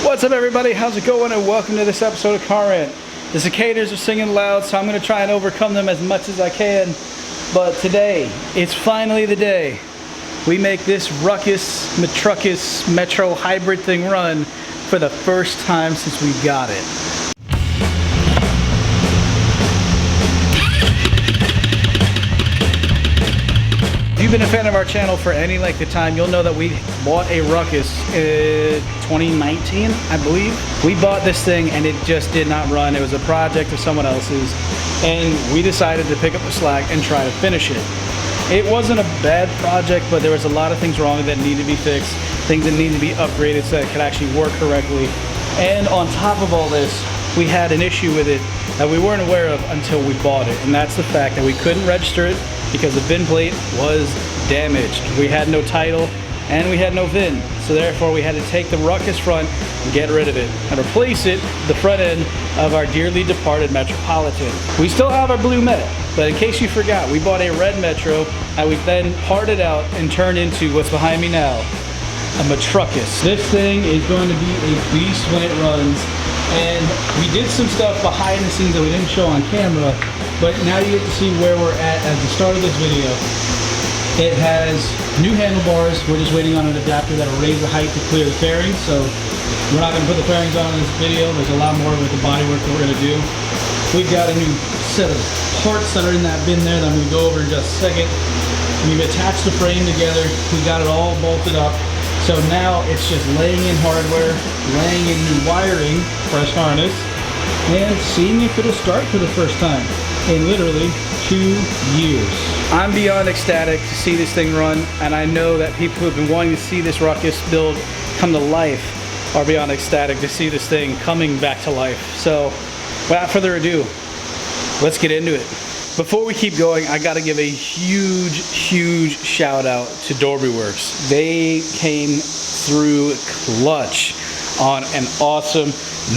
What's up, everybody? How's it going? And welcome to this episode of Rant. The cicadas are singing loud, so I'm going to try and overcome them as much as I can. But today, it's finally the day we make this Ruckus, Metruckus, Metro hybrid thing run for the first time since we got it. If you've been a fan of our channel for any length of time, you'll know that we bought a Ruckus in 2019, I believe. We bought this thing and it just did not run. It was a project of someone else's, and we decided to pick up the slack and try to finish it. It wasn't a bad project, but there was a lot of things wrong that needed to be fixed, things that needed to be upgraded so that it could actually work correctly. And on top of all this, we had an issue with it that we weren't aware of until we bought it, and that's the fact that we couldn't register it because the VIN plate was damaged. We had no title and we had no VIN, so therefore we had to take the Ruckus front and get rid of it and replace it the front end of our dearly departed Metropolitan. We still have our blue Met, but in case you forgot, we bought a red Metro and we then parted out and turned into what's behind me now, a Metruckus. This thing is going to be a beast when it runs, and we did some stuff behind the scenes that we didn't show on camera, but now you get to see where we're at the start of this video. It has new handlebars. We're just waiting on an adapter that'll raise the height to clear the fairings, so we're not going to put the fairings on in this video. There's a lot more with the bodywork that we're going to do. We've got a new set of parts that are in that bin there that I'm going to go over in just a second. We've attached the frame together. We got it all bolted up. So now it's just laying in hardware, laying in new wiring, fresh harness, and seeing if it'll start for the first time in literally 2 years. I'm beyond ecstatic to see this thing run, and I know that people who have been wanting to see this Ruckus build come to life are beyond ecstatic to see this thing coming back to life. So without further ado, let's get into it. Before we keep going, I gotta give a huge shout out to Dorbyworks. They came through clutch on an awesome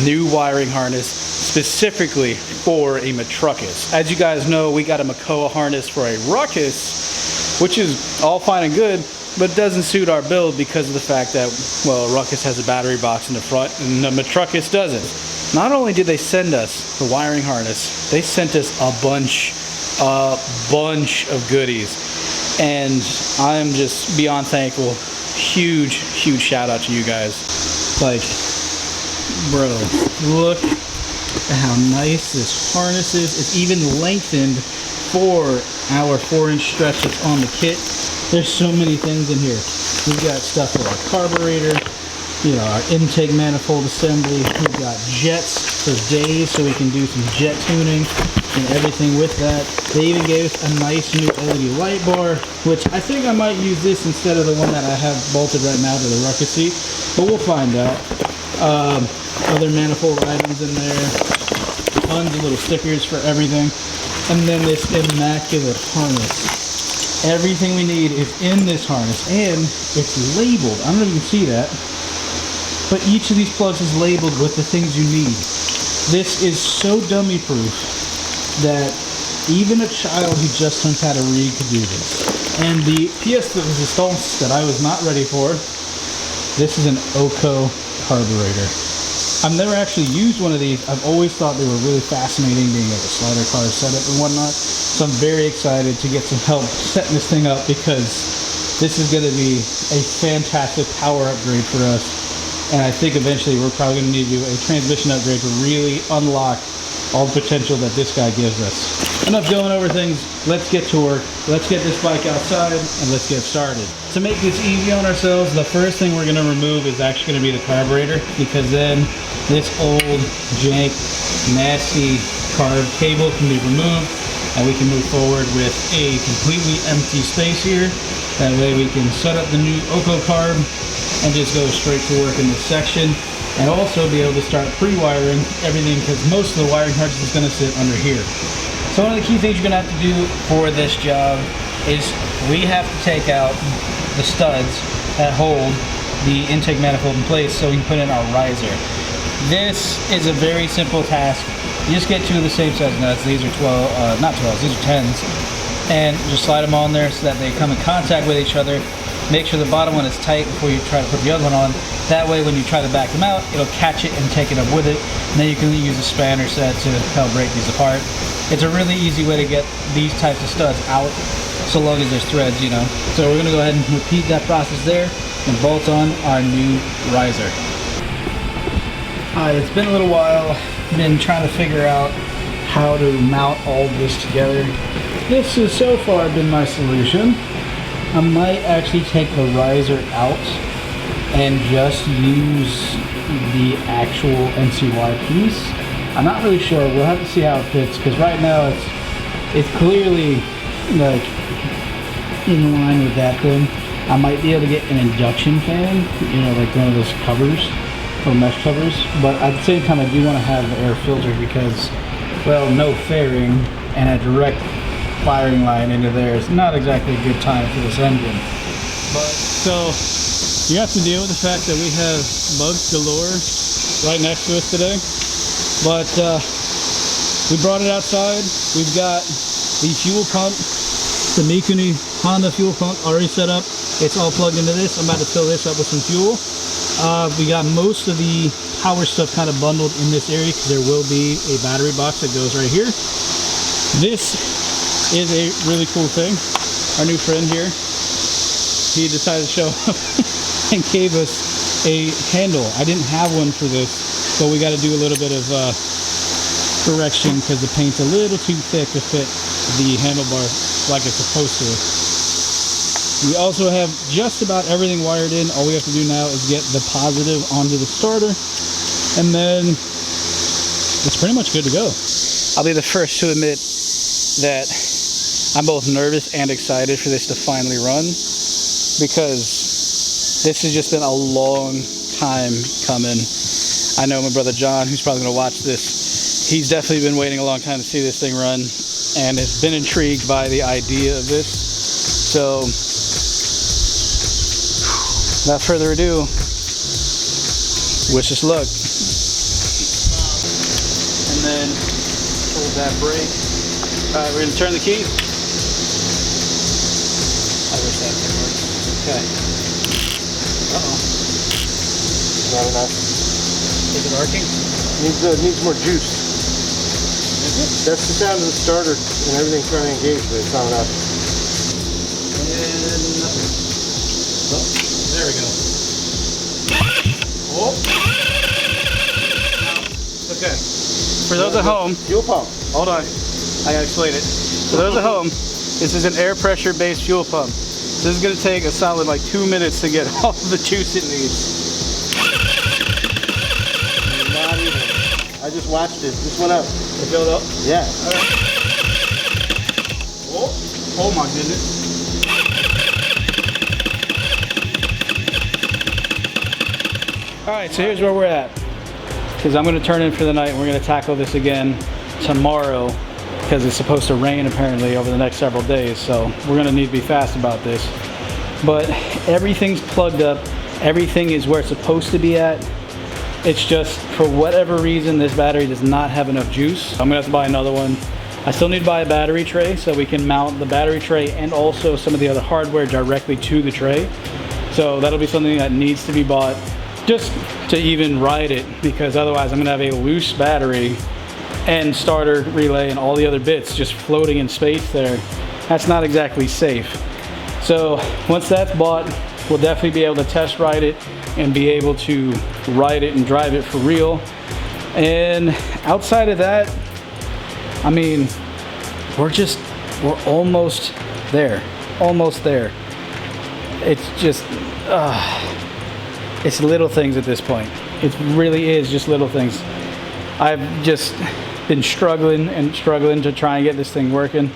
new wiring harness specifically for a Metruckus. As you guys know, we got a Makoa harness for a Ruckus, which is all fine and good, but doesn't suit our build because of the fact that, well, Ruckus has a battery box in the front and the Metruckus doesn't. Not only did they send us the wiring harness, they sent us a bunch of goodies, and I'm just beyond thankful. Huge shout out to you guys. Like, bro, look at how nice this harness is. It's even lengthened for our 4-inch stretch that's on the kit. There's so many things in here. We've got stuff for our carburetor, you know, our intake manifold assembly. We've got jets for days so we can do some jet tuning and everything with that. They even gave us a nice new LED light bar, which I think I might use this instead of the one that I have bolted right now to the Ruckus seat, but we'll find out. Other manifold items in there, tons of little stickers for everything, and then this immaculate harness. Everything we need is in this harness, and it's labeled. I don't know if you can see that, but each of these plugs is labeled with the things you need. This is so dummy proof that even a child who just learned how to read could do this. And the pièce de résistance that I was not ready for, this is an OCO carburetor. I've never actually used one of these. I've always thought they were really fascinating, being able to slider car setup and whatnot. So I'm very excited to get some help setting this thing up, because this is going to be a fantastic power upgrade for us. And I think eventually we're probably going to need to do a transmission upgrade to really unlock all the potential that this guy gives us. Enough going over things, let's get to work. Let's get this bike outside and let's get started. To make this easy on ourselves, the first thing we're going to remove is actually going to be the carburetor, because then this old, jank, nasty carb cable can be removed and we can move forward with a completely empty space here. That way we can set up the new OCO carb and just go straight to work in this section, and also be able to start pre-wiring everything, because most of the wiring harness is going to sit under here. So one of the key things you're going to have to do for this job is we have to take out the studs that hold the intake manifold in place so we can put in our riser. This is a very simple task. You just get two of the same size nuts. These are 12, not 12s, these are 10s. And just slide them on there so that they come in contact with each other. make sure the bottom one is tight before you try to put the other one on. That way when you try to back them out, it'll catch it and take it up with it. And then you can use a spanner set to help break these apart. It's a really easy way to get these types of studs out, so long as there's threads, you know. So we're gonna go ahead and repeat that process there and bolt on our new riser. Alright, it's been a little while. Been trying to figure out how to mount all this together. This has so far been my solution. I might actually take the riser out and just use the actual NCY piece. I'm not really sure. We'll have to see how it fits, because right now it's clearly like in line with that thing. I might be able to get an induction fan, you know, like one of those covers, or mesh covers, but at the same time I do want to have the air filter because, well, no fairing and a direct firing line into there is not exactly a good time for this engine. But so you have to deal with the fact that we have bugs galore right next to us today. But we brought it outside. We've got the fuel pump, the Mikuni Honda fuel pump already set up. It's all plugged into this. I'm about to fill this up with some fuel. We got most of the power stuff kind of bundled in this area because there will be a battery box that goes right here. This is a really cool thing. Our new friend here, he decided to show up and gave us a handle. I didn't have one for this. So we got to do a little bit of correction because the paint's a little too thick to fit the handlebar like it's supposed to. We also have just about everything wired in. All we have to do now is get the positive onto the starter, and then it's pretty much good to go. I'll be the first to admit that I'm both nervous and excited for this to finally run, because this has just been a long time coming. I know my brother John, who's probably going to watch this, he's definitely been waiting a long time to see this thing run and has been intrigued by the idea of this. So, without further ado, wish us luck. And then hold that brake. Alright, we're going to turn the key. I wish that would work. Okay. Uh-oh. Not enough. Is it arcing? Needs more juice. That's the sound of the starter and everything's trying to engage, but it's not enough. And nothing. Oh, there we go. Oh. Okay. For those at home, Fuel pump. hold on. I gotta explain it. For those at home, this is an air pressure based fuel pump. This is gonna take a solid like 2 minutes to get all the juice it needs. I just watched it. This went up. It filled up? Yeah. All right. Oh my goodness. All right, so here's where we're at. Because I'm going to turn in for the night and we're going to tackle this again tomorrow, because it's supposed to rain apparently over the next several days. So we're going to need to be fast about this. But everything's plugged up. Everything is where it's supposed to be at. It's just, for whatever reason, this battery does not have enough juice. I'm gonna have to buy another one. I still need to buy a battery tray so we can mount the battery tray and also some of the other hardware directly to the tray. So that'll be something that needs to be bought just to even ride it, because otherwise I'm gonna have a loose battery and starter, relay, and all the other bits just floating in space there. That's not exactly safe. So once that's bought, we'll definitely be able to test ride it and be able to ride it and drive it for real. And outside of that, I mean, we're almost there. Almost there. It's just, it's little things at this point. It really is just little things. I've just been struggling to try and get this thing working.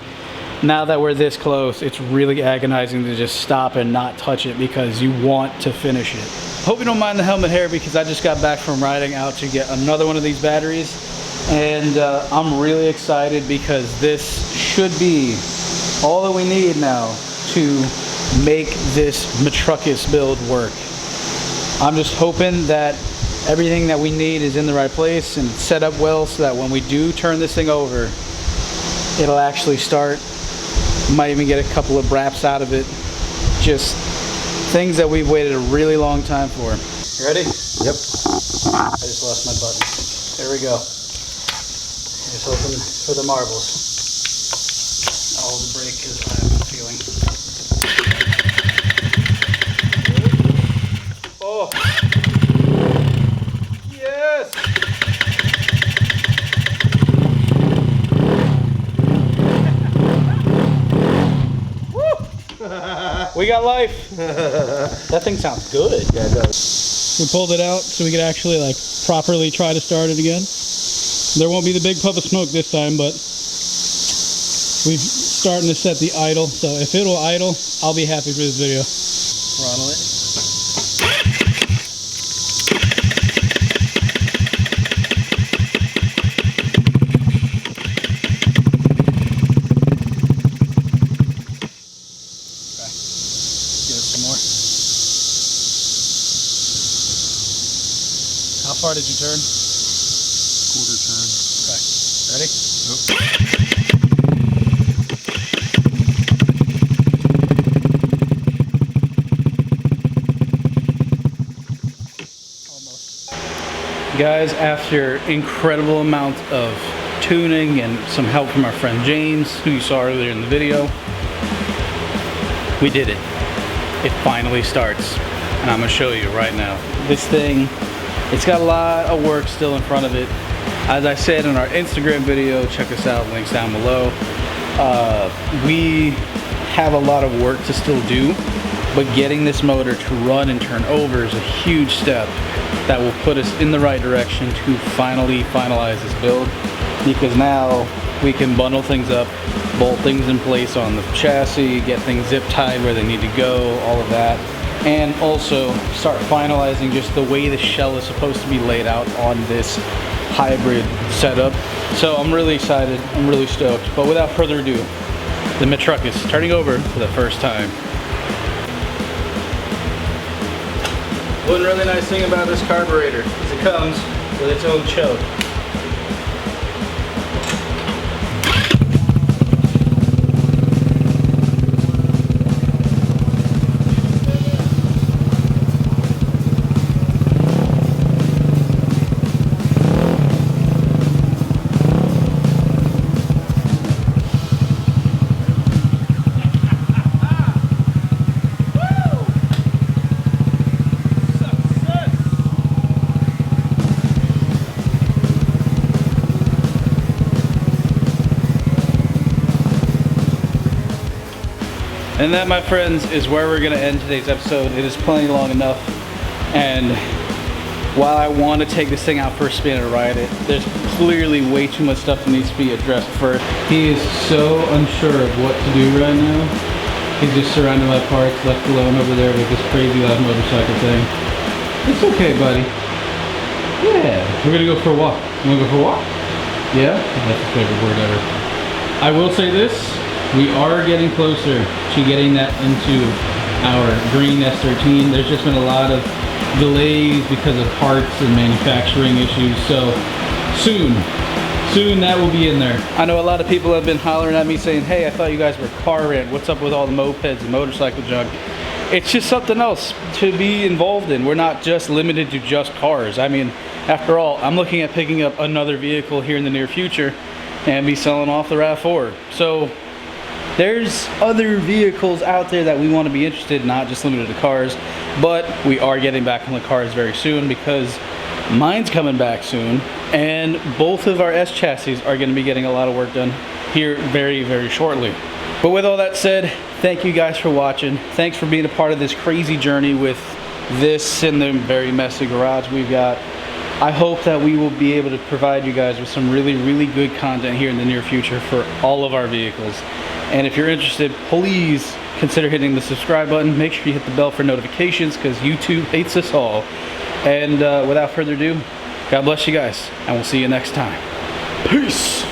Now that we're this close, it's really agonizing to just stop and not touch it because you want to finish it. Hope you don't mind the helmet hair, because I just got back from riding out to get another one of these batteries. And I'm really excited because this should be all that we need now to make this Metruckus build work. I'm just hoping that everything that we need is in the right place and set up well so that when we do turn this thing over, it'll actually start. Might even get a couple of braps out of it just things that we've waited a really long time for. You ready? Yep. I just lost my button. There we go. Just hoping for the marbles. All the brake because I have a feeling. Oh! Yes! Woo! We got life. That thing sounds good. Yeah, it does. We pulled it out so we could actually like properly try to start it again. There won't be the big puff of smoke this time, but we're starting to set the idle. So if it'll idle, I'll be happy for this video. Throttle it. How far did you turn? Quarter turn. Okay. Ready? Nope. Almost. Guys, after incredible amount of tuning and some help from our friend James, who you saw earlier in the video, we did it. It finally starts. And I'm going to show you right now. This thing, it's got a lot of work still in front of it. As I said in our Instagram video, check us out, links down below. We have a lot of work to still do, but getting this motor to run and turn over is a huge step that will put us in the right direction to finally finalize this build, because now we can bundle things up, bolt things in place on the chassis, get things zip tied where they need to go, all of that. And also start finalizing just the way the shell is supposed to be laid out on this hybrid setup. So I'm really excited, I'm really stoked. But without further ado, the Metruckus turning over for the first time. One really nice thing about this carburetor is it comes with its own choke. And that, my friends, is where we're going to end today's episode. It is plenty long enough. And while I want to take this thing out for a spin and ride it, there's clearly way too much stuff that needs to be addressed first. He is so unsure of what to do right now. He's just surrounded by parts, left alone over there with this crazy loud motorcycle thing. It's okay, buddy. Yeah, we're going to go for a walk. You want to go for a walk? Yeah? That's his favorite word ever. I will say this. We are getting closer to getting that into our green S13. There's just been a lot of delays because of parts and manufacturing issues. So soon that will be in there. I know a lot of people have been hollering at me saying, hey, I thought you guys were car rant. What's up with all the mopeds and motorcycle junk? It's just something else to be involved in. We're not just limited to just cars. I mean, after all, I'm looking at picking up another vehicle here in the near future and be selling off the RAV4. So there's other vehicles out there that we want to be interested in, not just limited to cars, but we are getting back on the cars very soon because mine's coming back soon, and both of our S chassis are going to be getting a lot of work done here very, very shortly. But with all that said, thank you guys for watching. Thanks for being a part of this crazy journey with this and the very messy garage we've got. I hope that we will be able to provide you guys with some really, really good content here in the near future for all of our vehicles. And if you're interested, please consider hitting the subscribe button. Make sure you hit the bell for notifications because YouTube hates us all. And without further ado, God bless you guys, and we'll see you next time. Peace!